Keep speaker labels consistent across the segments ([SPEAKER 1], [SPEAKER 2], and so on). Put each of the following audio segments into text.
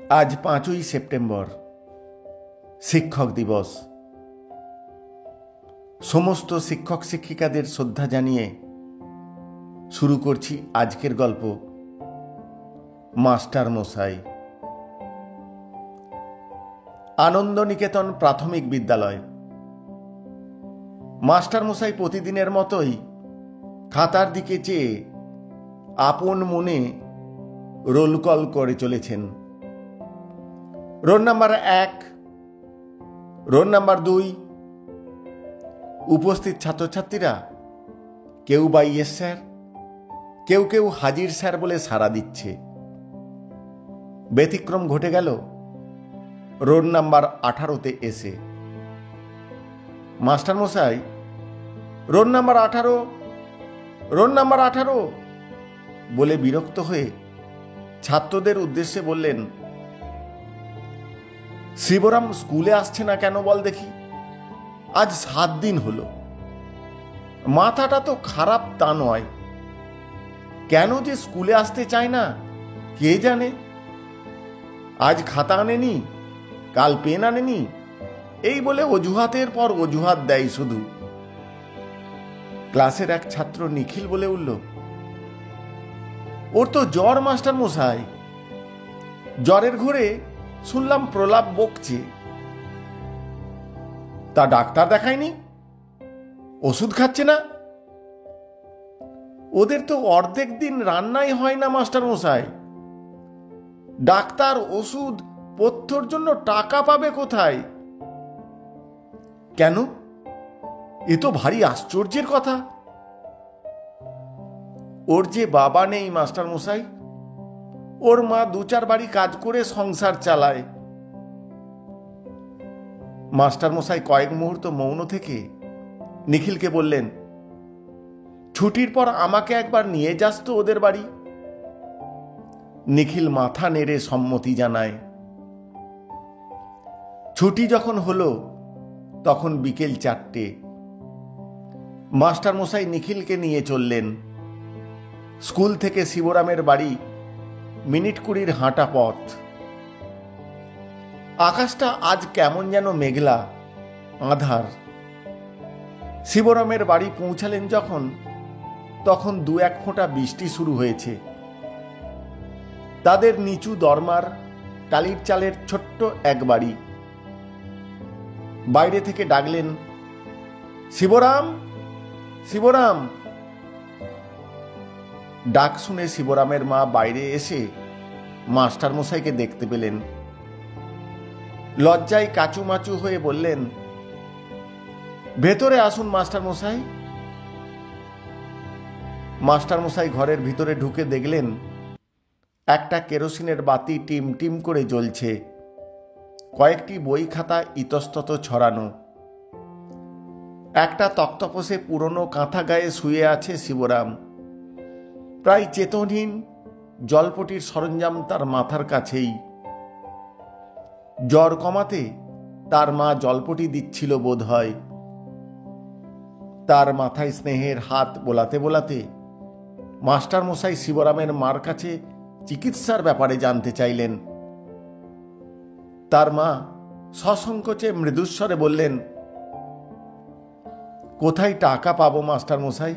[SPEAKER 1] আজ 5ই সেপ্টেম্বর, শিক্ষক দিবস। সমস্ত শিক্ষক শিক্ষিকাদের শ্রদ্ধা জানিয়ে শুরু করছি আজকের গল্প, মাস্টার মশাই। আনন্দনিকেতন প্রাথমিক বিদ্যালয়। মাস্টার মশাই প্রতিদিনের মতোই খাতার দিকে চেয়ে আপন মনে রোল কল করে চলেছেন। Roll number 1, roll number 2। উপস্থিত ছাত্রছাত্রীরা কেউ বা ইয়েস স্যার, কেউ কেউ হাজির স্যার বলে সাড়া দিচ্ছে। ব্যতিক্রম ঘটে গেল রোল নাম্বার 18-তে এসে। মাস্টার মশাই, রোল নাম্বার 18, রোল নাম্বার 18 বলে বিরক্ত হয়ে ছাত্রদের উদ্দেশ্যে বললেন, শিবরাম স্কুলে আসছে না কেন বল দেখি? আজ 7 দিন হলো। মাথাটা তো খারাপ তা নয়, কেন যে স্কুলে আসতে চায় না কে জানে। আজ খাতা আনেনি, কাল পেন আনেনি, এই বলে অজুহাতের পর অজুহাত দেয় শুধু। ক্লাসের এক ছাত্র নিখিল বলে উঠল, ওর তো জ্বর মাস্টার মশাই। জ্বরের ঘরে শুনলাম প্রলাপ বকছে। তা ডাক্তার দেখায়নি? ওষুধ খাচ্ছে না? ওদের তো অর্ধেক দিন রান্নাই হয় না মাস্টার মশাই। ডাক্তার ওষুধ পথ্যর জন্য টাকা পাবে কোথায়? কেন? এ তো ভারী আশ্চর্যের কথা। ওর যে বাবা নেই মাস্টার মশাই, ওর মা 2-4 বাড়ি কাজ করে সংসার চালায়। মাস্টার মশাই কয়েক মুহূর্ত মৌন থেকে নিখিলকে বললেন, ছুটির পর আমাকে একবার নিয়ে যাস তো ওদের বাড়ি। নিখিল মাথা নেড়ে সম্মতি জানায়। ছুটি যখন হলো তখন বিকেল 4টে। মাস্টার মশাই নিখিলকে নিয়ে চললেন। স্কুল থেকে শিবরামের বাড়ি মিনিট 20 হাঁটা পথ। আকাশটা আজ কেমন যেন মেঘলা, আঁধার। শিবরামের বাড়ি পৌঁছালেন যখন, তখন 2-1 ফোঁটা বৃষ্টি শুরু হয়েছে। তাদের নিচু দরমার টালির চালের ছোট্ট এক বাড়ি। বাইরে থেকে ডাকলেন, শিবরাম, শিবরাম। ডাক শুনে শিবরামের মা বাইরে এসে মাস্টার মশাইকে দেখতে পেলেন। লজ্জায় কাচুমাচু হয়ে বললেন, ভেতরে আসুন মাস্টার মশাই। মাস্টার মশাই ঘরের ভিতরে ঢুকে দেখলেন একটা কেরোসিনের বাতি টিম টিম করে জ্বলছে। কয়েকটি বই খাতা ইতস্তত ছড়ানো। একটা তক্তপোষে পুরনো কাঁথা গায়ে শুয়ে আছে শিবরাম, প্রায় চেতনহীন। জলপটির সরঞ্জাম তার মাথার কাছেই। জ্বর কমাতে তার মা জলপটি দিচ্ছিল বোধ হয়। তার মাথায় স্নেহের হাত বোলাতে বোলাতে মাস্টার মশাই শিবরামের মার কাছে চিকিৎসার ব্যাপারে জানতে চাইলেন। তার মা সসংকোচে মৃদুস্বরে বললেন, কোথায় টাকা পাবো মাস্টার মশাই?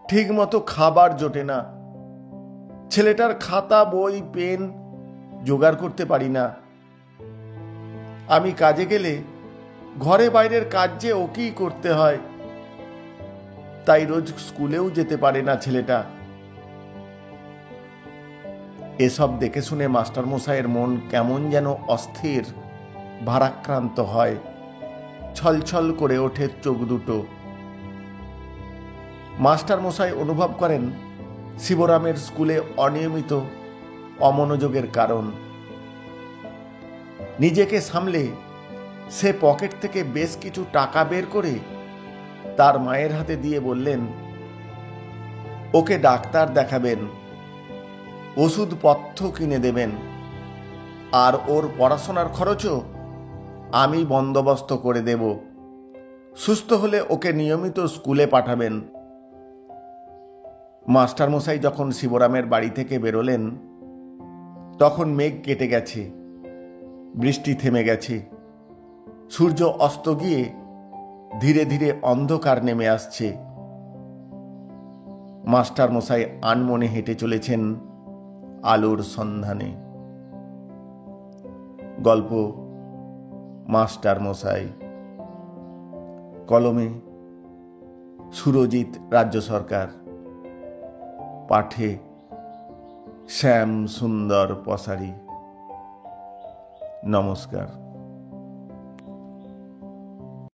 [SPEAKER 1] ঠিক মতো খাবার জোটে না। ছেলেটার খাতা বই পেন জোগাড় করতে পারি না। আমি কাজে গেলে ঘরে বাইরের কাজ যে ওকেই করতে হয়, তাই রোজ স্কুলেও যেতে পারে না ছেলেটা। এসব দেখে শুনে মাস্টার মশাইয়ের মন কেমন যেন অস্থির, ভারাক্রান্ত হয়। ছলছল করে ওঠে চোখ দুটো। মাস্টার মশাই অনুভব করেন শিবরামের স্কুলে অনিয়মিত অমনোযোগের কারণ। নিজেকে সামলে সে পকেট থেকে বেশ কিছু টাকা বের করে তার মায়ের হাতে দিয়ে বললেন, ওকে ডাক্তার দেখাবেন, ওষুধপত্র কিনে দেবেন, আর ওর পড়াশোনার খরচও আমি বন্দোবস্ত করে দেব। সুস্থ হলে ওকে নিয়মিত স্কুলে পাঠাবেন। মাস্টারমশাই যখন শিবরামের বাড়ি থেকে বেরোলেন তখন মেঘ কেটে গেছে, বৃষ্টি থেমে গেছে, সূর্য অস্ত গিয়ে ধীরে ধীরে অন্ধকার নেমে আসছে। মাস্টার মশাই আনমনে হেঁটে চলেছেন আলোর সন্ধানে। গল্প মাস্টার মশাই। কলমে সুরজিৎ রাজ্য সরকার। পাঠে শ্যাম সুন্দর পসারি। নমস্কার।